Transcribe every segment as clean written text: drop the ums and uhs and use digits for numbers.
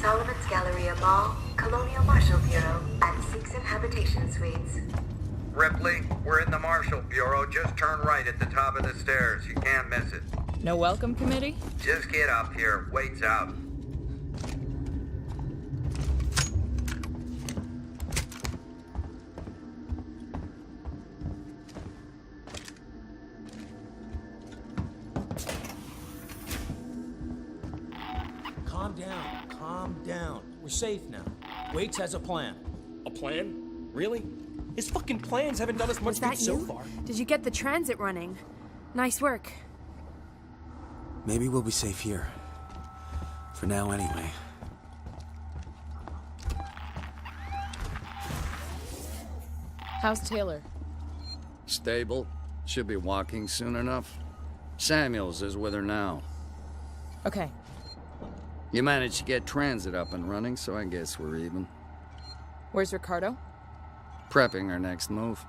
Solomon's Galleria Mall, Colonial Marshal Bureau, and 6 Habitation Suites. Ripley, we're in the Marshal Bureau. Just turn right at the top of the stairs. You can't miss it. No welcome committee? Just get up here. Wait's out. Calm down. We're safe now. Waits has a plan. A plan? Really? His fucking plans haven't done us much good so far. Did you get the transit running? Nice work. Maybe we'll be safe here. For now, anyway. How's Taylor? Stable. Should be walking soon enough. Samuels is with her now. Okay. You managed to get transit up and running, so I guess we're even. Where's Ricardo? Prepping our next move.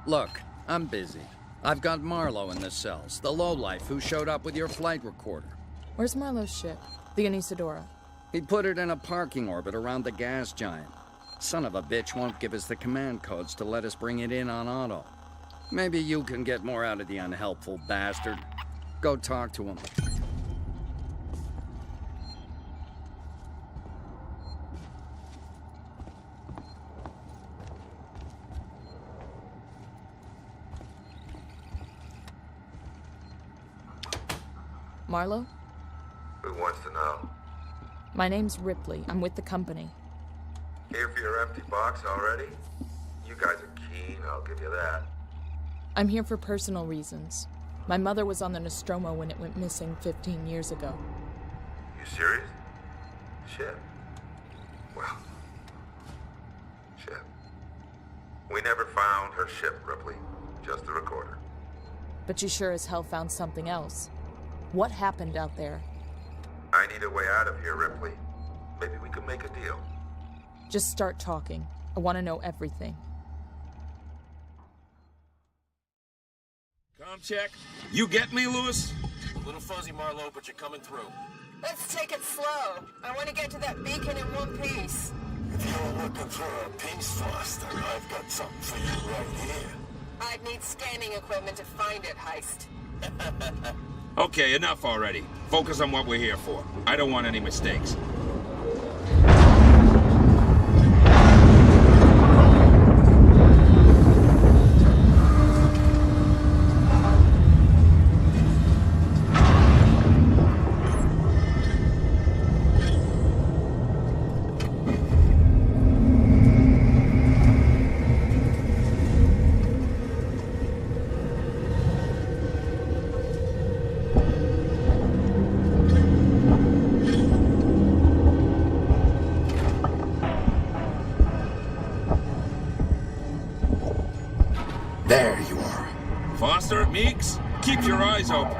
Look, I'm busy. I've got Marlowe in the cells, the lowlife who showed up with your flight recorder. Where's Marlowe's ship? The Anisadora. He put it in a parking orbit around the gas giant. Son of a bitch won't give us the command codes to let us bring it in on auto. Maybe you can get more out of the unhelpful bastard. Go talk to him. Marlowe? Who wants to know? My name's Ripley. I'm with the company. Here for your empty box already? You guys are keen, I'll give you that. I'm here for personal reasons. My mother was on the Nostromo when it went missing 15 years ago. You serious? Shit. Well, shit. We never found her ship, Ripley. Just the recorder. But you sure as hell found something else. What happened out there? I need a way out of here, Ripley. Maybe we can make a deal. Just start talking. I want to know everything. Com check. You get me, Lewis? A little fuzzy, Marlowe, but you're coming through. Let's take it slow. I want to get to that beacon in one piece. If you're looking for a peace Foster, I've got something for you right here. I'd need scanning equipment to find it, Heist. Okay, enough already. Focus on what we're here for. I don't want any mistakes. There you are. Foster, Meeks, keep your eyes open.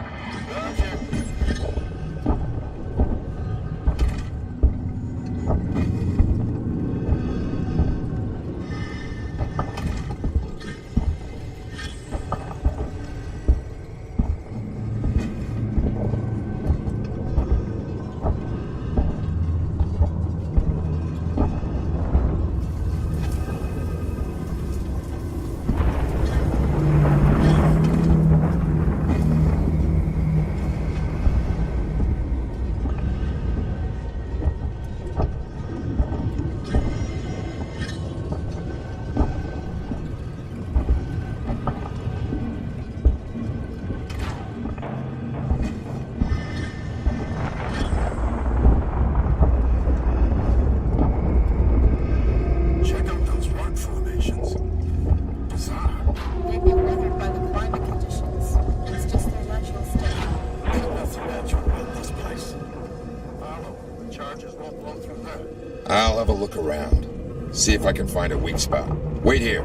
I'll have a look around. See if I can find a weak spot. Wait here.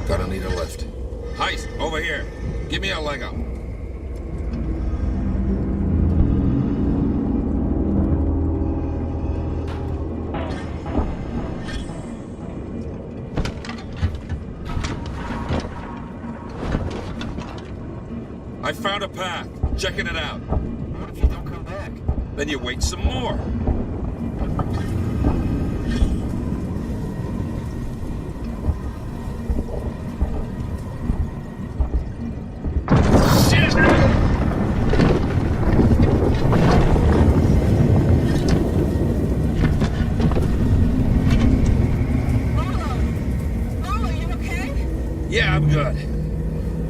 Gonna need a lift. Heist, over here. Give me a leg up. I found a path. Checking it out. What if you don't come back? Then you wait some more. Yeah, I'm good.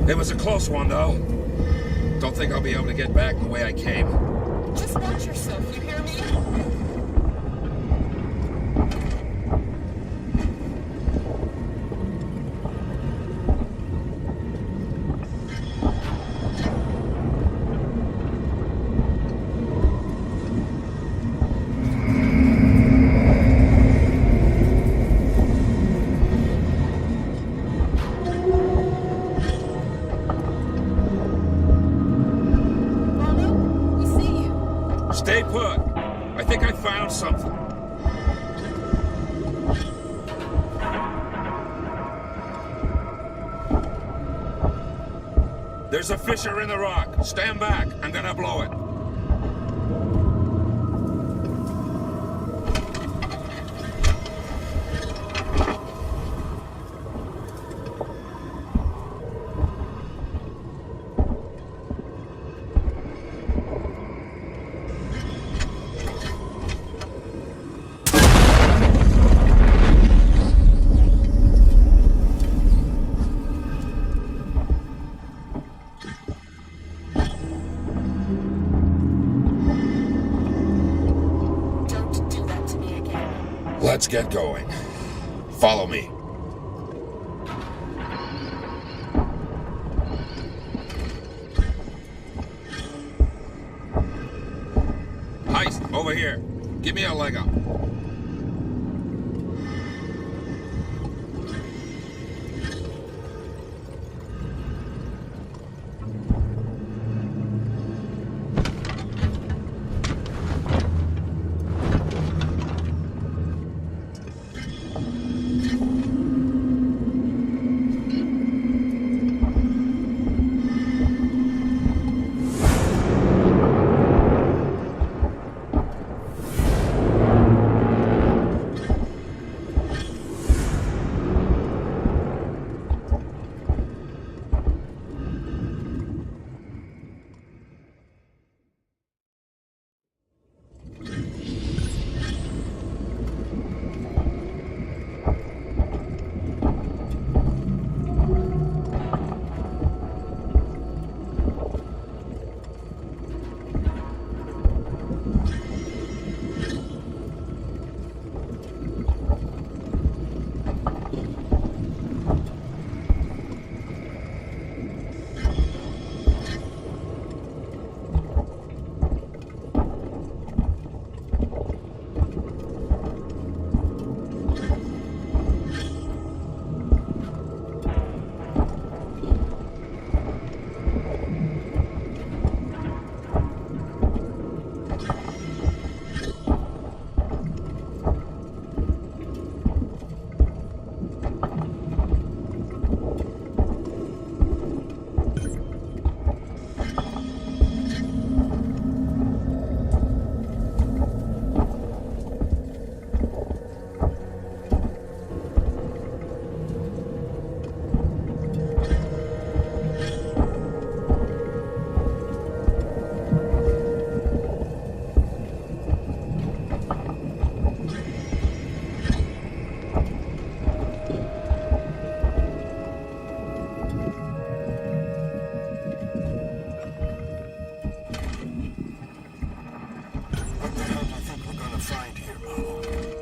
It was a close one, though. Don't think I'll be able to get back the way I came. Just watch yourself, you hear me? Stay put. I think I found something. There's a fissure in the rock. Stand back. I'm gonna blow it. Let's get going. Follow me. Heist, over here. Give me a leg up.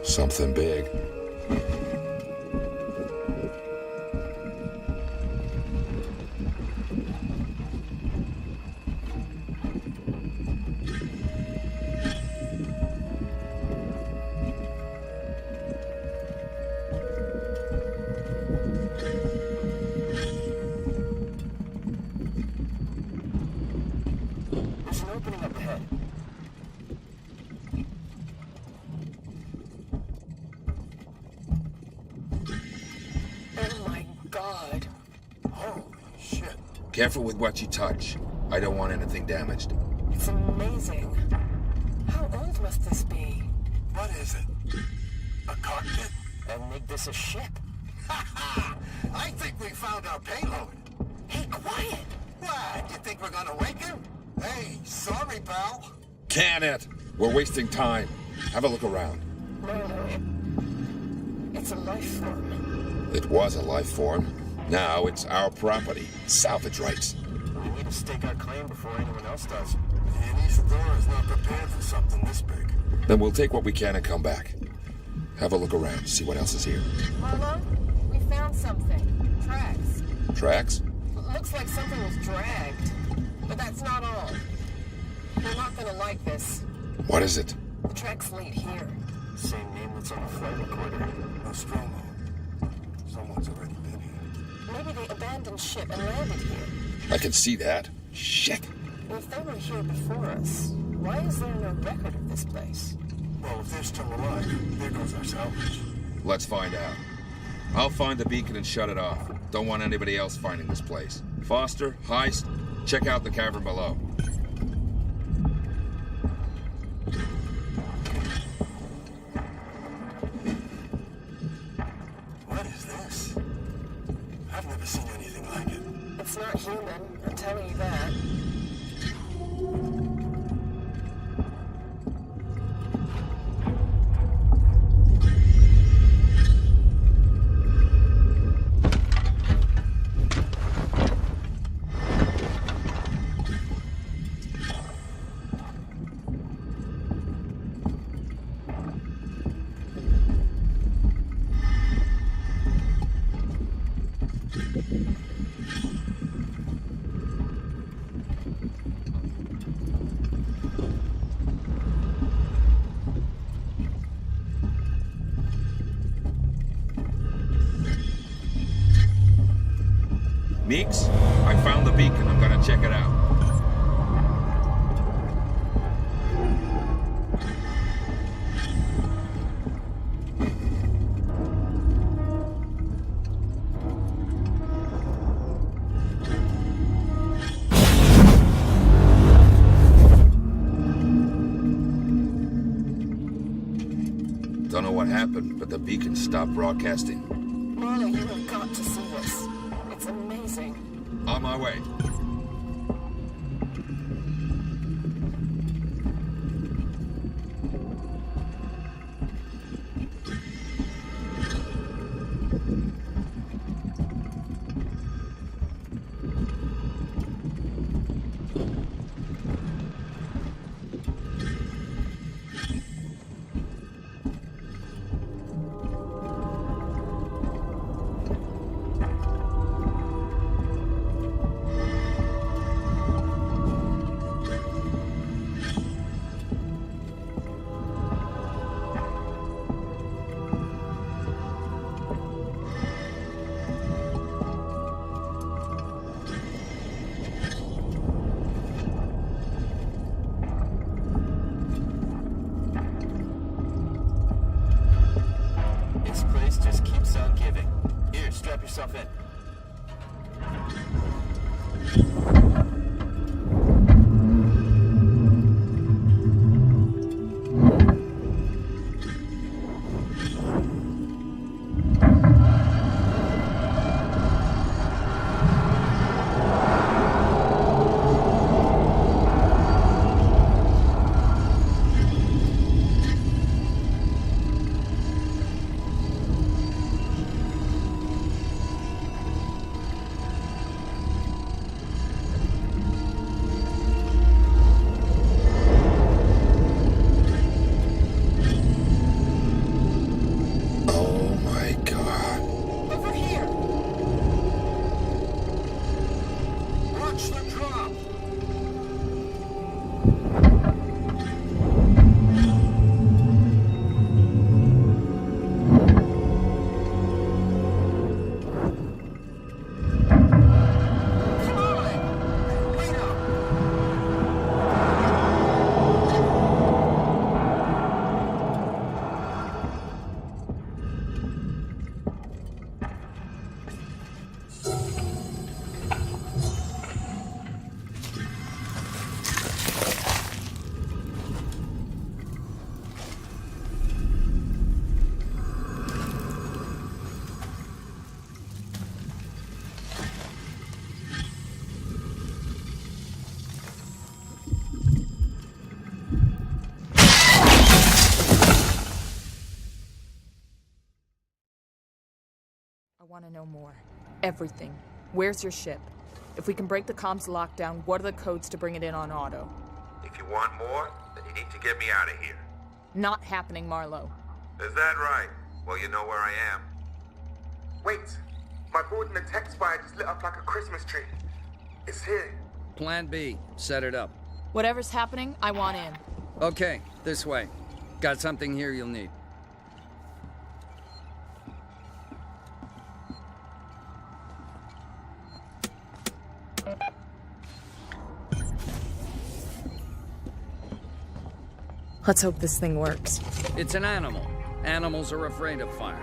Something big. There's an opening up ahead. Oh my god. Holy shit. Careful with what you touch. I don't want anything damaged. It's amazing. How What must this be? What is it? A cockpit? And make this a ship? Ha ha! I think we found our payload. Hey, quiet! What? You think we're gonna wake him? Hey, sorry, pal. Can it? We're wasting time. Have a look around. No, it's a life form. It was a life form. Now it's our property. Salvage rights. We need to stake our claim before anyone else does. And Isadora is not prepared for something this big. Then we'll take what we can and come back. Have a look around, see what else is here. Marlo, we found something. Tracks. Tracks? Looks like something was dragged. But that's not all. You're not gonna like this. What is it? The tracks lead here. Same name that's on the flight recorder. Nostromo. Someone's already been here. Maybe they abandoned ship and landed here. I can see that. Shit. If they were here before us, why is there no record of this place? Well, if they're still alive, there goes our salvage. Let's find out. I'll find the beacon and shut it off. Don't want anybody else finding this place. Foster, Heist, check out the cavern below. What is this? I've never seen anything like it. It's not human, I'm telling you that. Meeks, I found the beacon. I'm gonna check it out. Don't know what happened, but the beacon stopped broadcasting. Marlo, you have got to see this. It's amazing. On my way. This place just keeps on giving. Here, strap yourself in. want to know more. Everything. Where's your ship? If we can break the comms lockdown, what are the codes to bring it in on auto? If you want more, then you need to get me out of here. Not happening, Marlowe. Is that right? Well, you know where I am. Wait. My board in the tech spire just lit up like a Christmas tree. It's here. Plan B. Set it up. Whatever's happening, I want in. Okay, this way. Got something here you'll need. Let's hope this thing works. It's an animal. Animals are afraid of fire.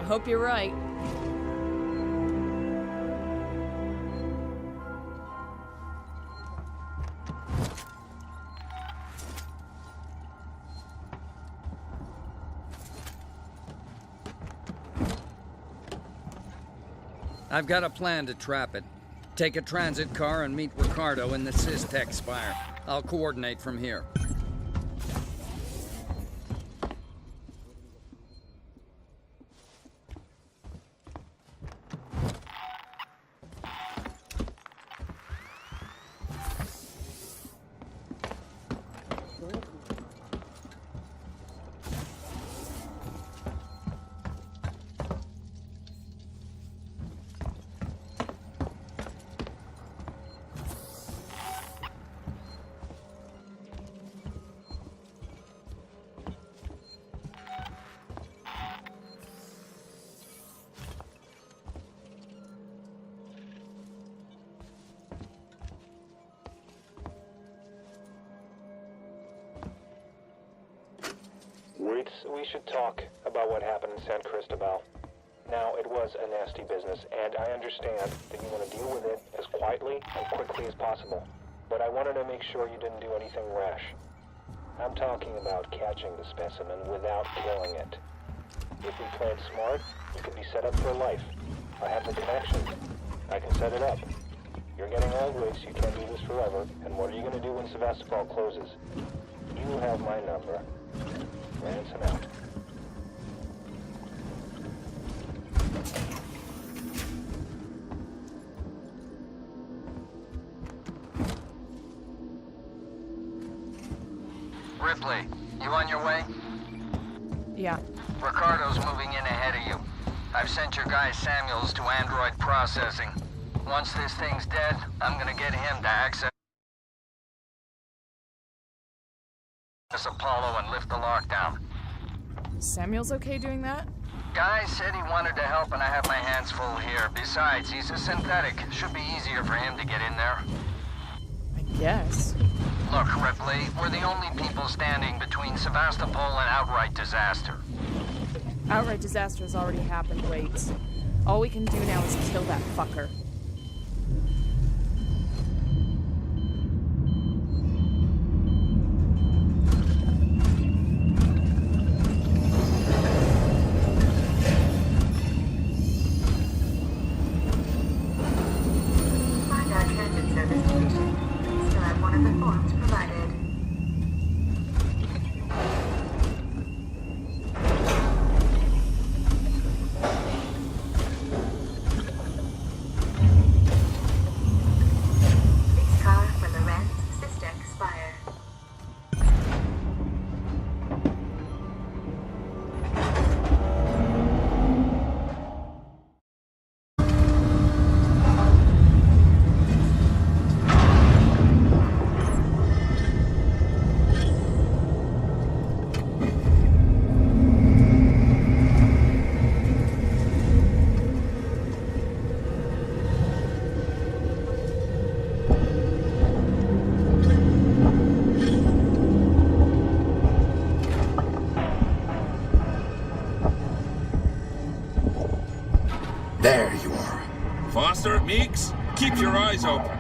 I hope you're right. I've got a plan to trap it. Take a transit car and meet Ricardo in the Systech spire. I'll coordinate from here. We should talk about what happened in San Cristobal. Now, it was a nasty business, and I understand that you want to deal with it as quietly and quickly as possible. But I wanted to make sure you didn't do anything rash. I'm talking about catching the specimen without killing it. If we play it smart, it could be set up for life. I have the connections. I can set it up. You're getting old, Wicks. You can't do this forever. And what are you going to do when Sevastopol closes? You have my number. Ransom out. Ripley, you on your way? Yeah. Ricardo's moving in ahead of you. I've sent your guy Samuels to android processing. Once this thing's dead, I'm gonna get him to access Apollo and lift the lockdown. Samuel's okay doing that? Guy said he wanted to help, and I have my hands full here. Besides, he's a synthetic. Should be easier for him to get in there. I guess. Look, Ripley, we're the only people standing between Sevastopol and outright disaster. Outright disaster has already happened, Waits. All we can do now is kill that fucker. Find our transit service station. Please fill out one of the forms provided. Police car for Lorenz, Systech Spire. There you are. Foster, Meeks, keep your eyes open.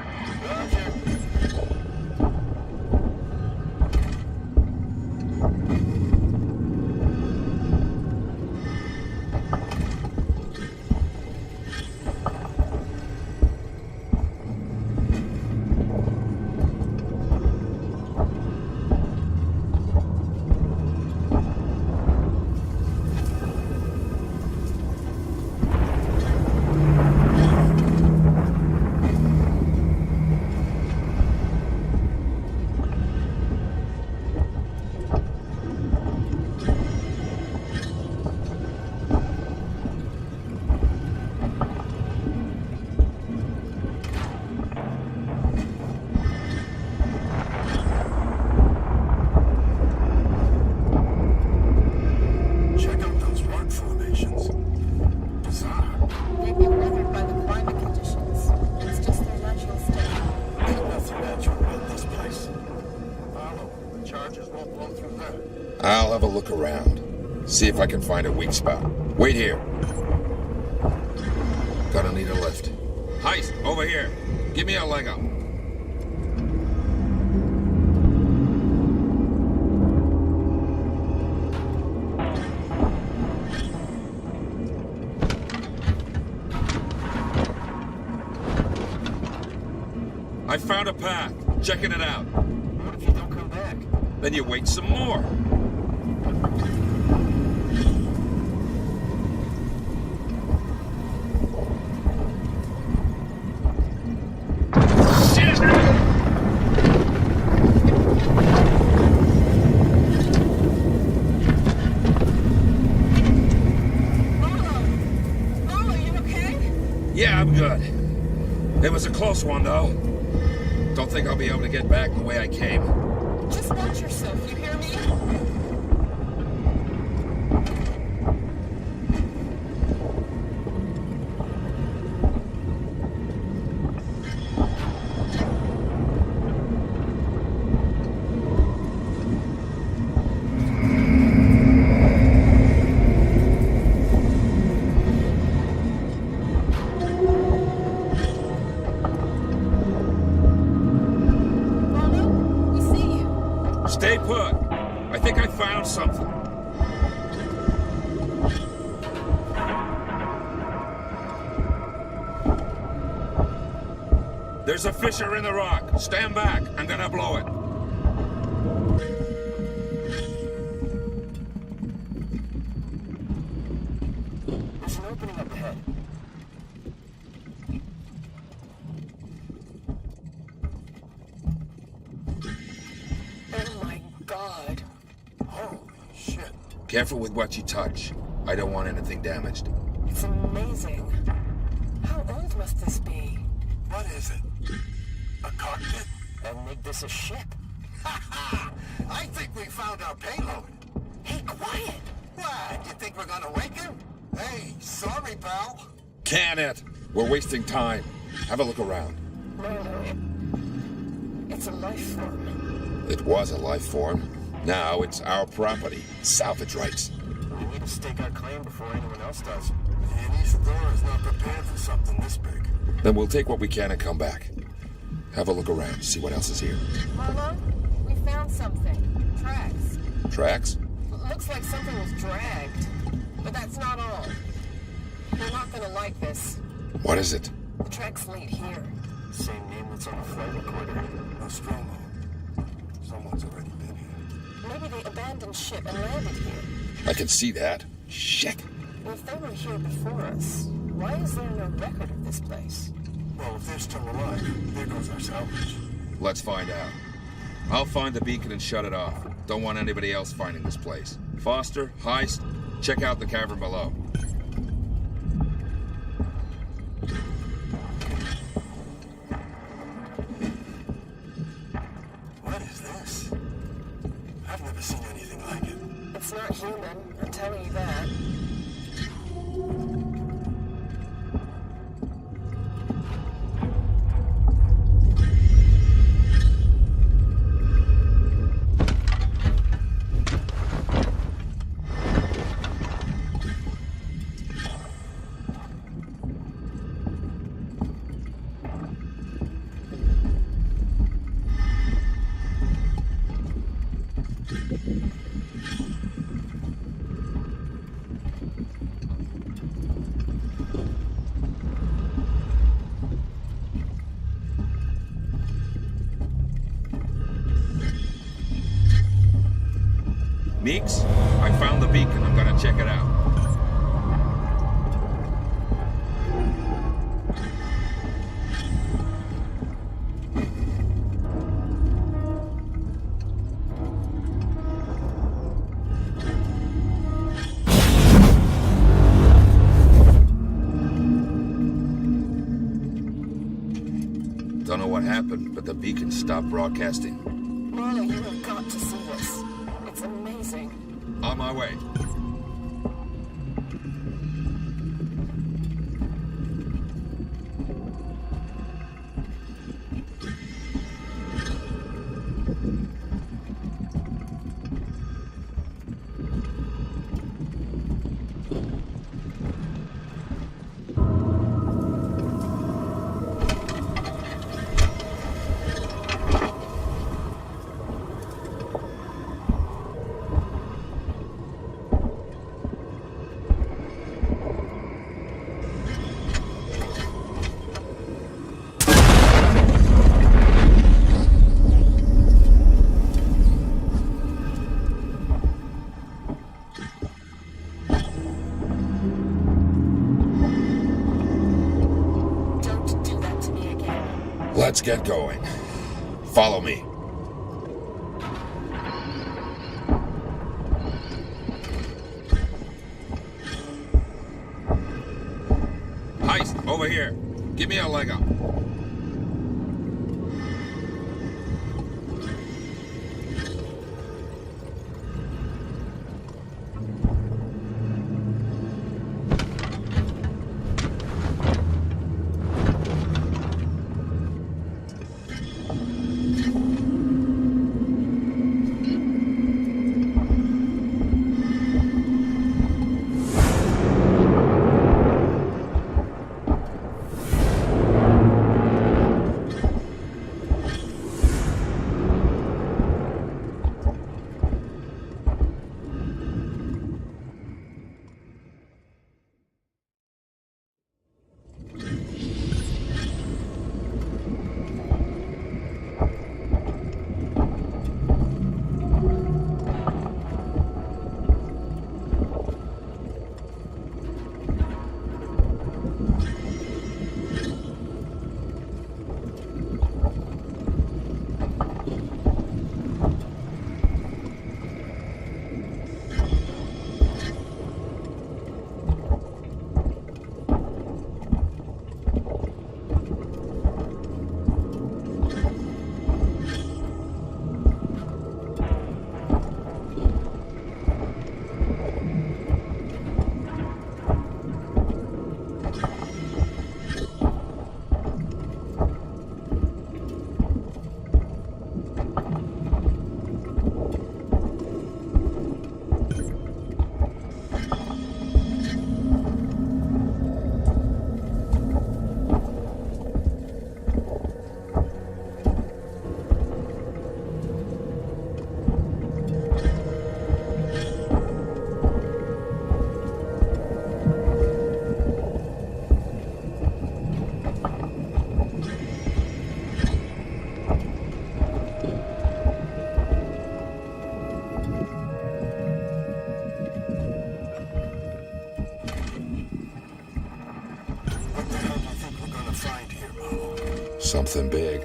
I'll have a look around. See if I can find a weak spot. Wait here. Gonna need a lift. Heist, over here. Give me a leg up. I found a path. Checking it out. What if you don't come back? Then you wait some more. Yeah, I'm good. It was a close one, though. Don't think I'll be able to get back the way I came. Just watch yourself, you hear me? Stay put. I think I found something. There's a fissure in the rock. Stand back. I'm gonna blow it. There's an opening up ahead. Oh my god. Holy shit. Careful with what you touch. I don't want anything damaged. It's amazing. How old must this be? What is it? A cockpit? And make this a ship. I think we found our payload. Hey, quiet! What? You think we're gonna wake him? Hey, sorry, pal. Can it? We're wasting time. Have a look around. No. It's a life form. It was a life form. Now it's our property. Salvage rights. We need to stake our claim before anyone else does. And Isadora is not prepared for something this big. Then we'll take what we can and come back. Have a look around, see what else is here. Marlo, we found something. Tracks. Tracks? Looks like something was dragged. But that's not all. You're not gonna like this. What is it? The tracks lead here. Same name that's on the flight recorder. Nostromo. Someone's already been here. Maybe they abandoned ship and landed here. I can see that. Shit. If they were here before us, why is there no record of this place? Well, if they're still alive, there goes our salvage. Let's find out. I'll find the beacon and shut it off. Don't want anybody else finding this place. Foster, Heist, check out the cavern below. What is this? I've never seen anything like it. It's not human, I'm telling you that. Meeks, I found the beacon. I'm gonna check it out. Don't know what happened, but the beacon stopped broadcasting. Marlo, you have got to see this. It's amazing. On my way. Let's get going. Follow me. Heist, over here. Give me a leg up. Something big.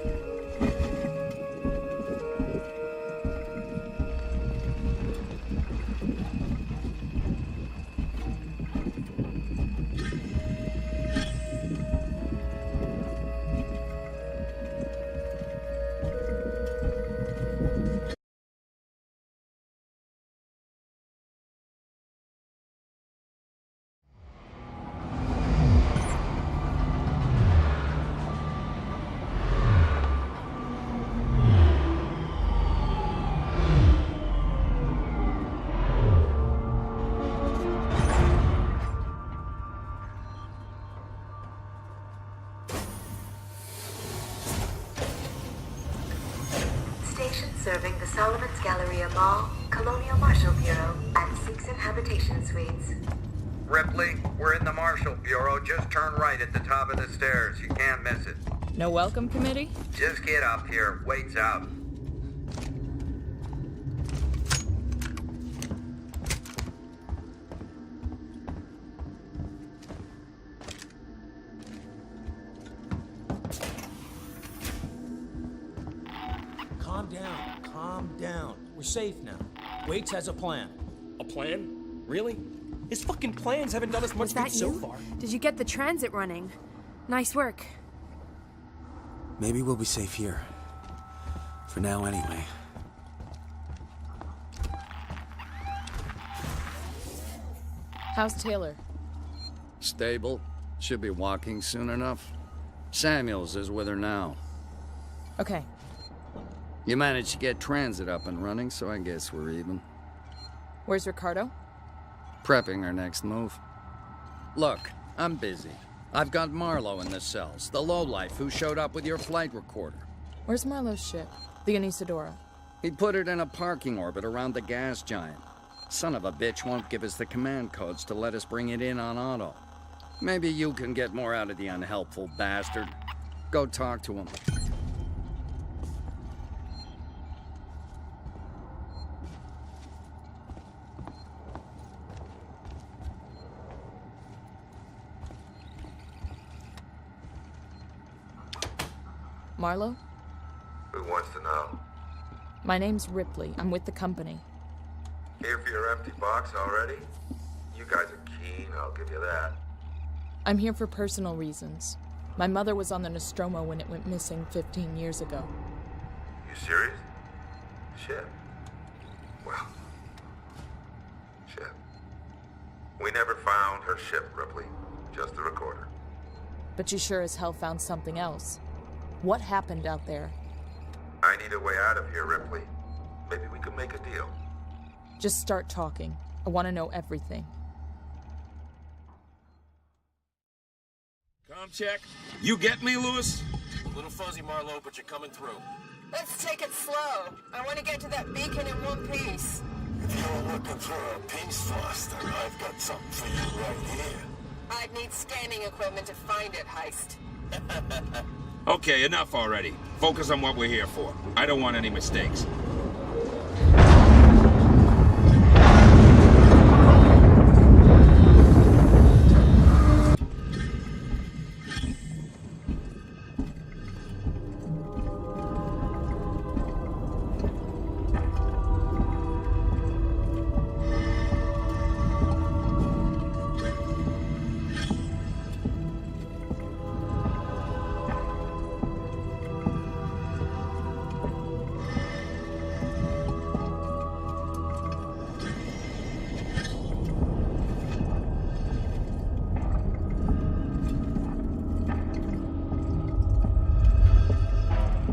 Station serving the Solomon's Galleria Mall, Colonial Marshal Bureau, and 6 in Habitation Suites. Ripley, we're in the Marshal Bureau. Just turn right at the top of the stairs. You can't miss it. No welcome committee? Just get up here. Wait's out. Calm down. We're safe now. Waits has a plan. A plan? Really? His fucking plans haven't done us much Was that good so you? far. Did you get the transit running? Nice work. Maybe we'll be safe here. For now, anyway. How's Taylor? Stable. Should be walking soon enough. Samuels is with her now. Okay. You managed to get transit up and running, so I guess we're even. Where's Ricardo? Prepping our next move. Look, I'm busy. I've got Marlowe in the cells, the lowlife who showed up with your flight recorder. Where's Marlowe's ship? The Anisadora. He put it in a parking orbit around the gas giant. Son of a bitch won't give us the command codes to let us bring it in on auto. Maybe you can get more out of the unhelpful bastard. Go talk to him. Marlowe? Who wants to know? My name's Ripley. I'm with the company. Here for your empty box already? You guys are keen, I'll give you that. I'm here for personal reasons. My mother was on the Nostromo when it went missing 15 years ago. You serious? Shit. Well, shit. We never found her ship, Ripley. Just the recorder. But you sure as hell found something else. What happened out there? I need a way out of here, Ripley. Maybe we could make a deal. Just start talking. I want to know everything. Com check. You get me, Lewis? A little fuzzy, Marlowe, but you're coming through. Let's take it slow. I want to get to that beacon in one piece. If you're looking for a peace foster, I've got something for you right here. I'd need scanning equipment to find it, Heist. Okay, enough already. Focus on what we're here for. I don't want any mistakes.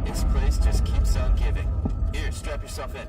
This place just keeps on giving. Here, strap yourself in.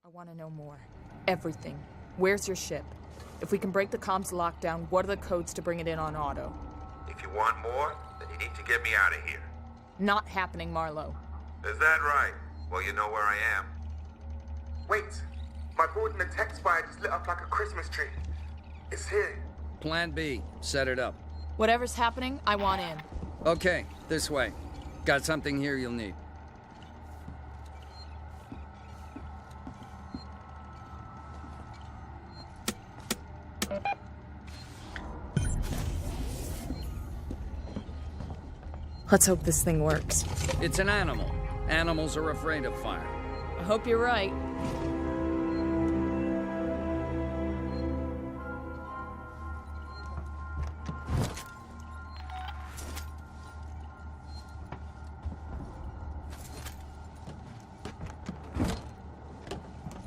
I want to know more. Everything. Where's your ship? If we can break the comms lockdown, what are the codes to bring it in on auto? If you want more, then you need to get me out of here. Not happening, Marlowe. Is that right? Well, you know where I am. Wait. My board in the tech spire just lit up like a Christmas tree. It's here. Plan B. Set it up. Whatever's happening, I want in. Okay, this way. Got something here you'll need. Let's hope this thing works. It's an animal. Animals are afraid of fire. I hope you're right.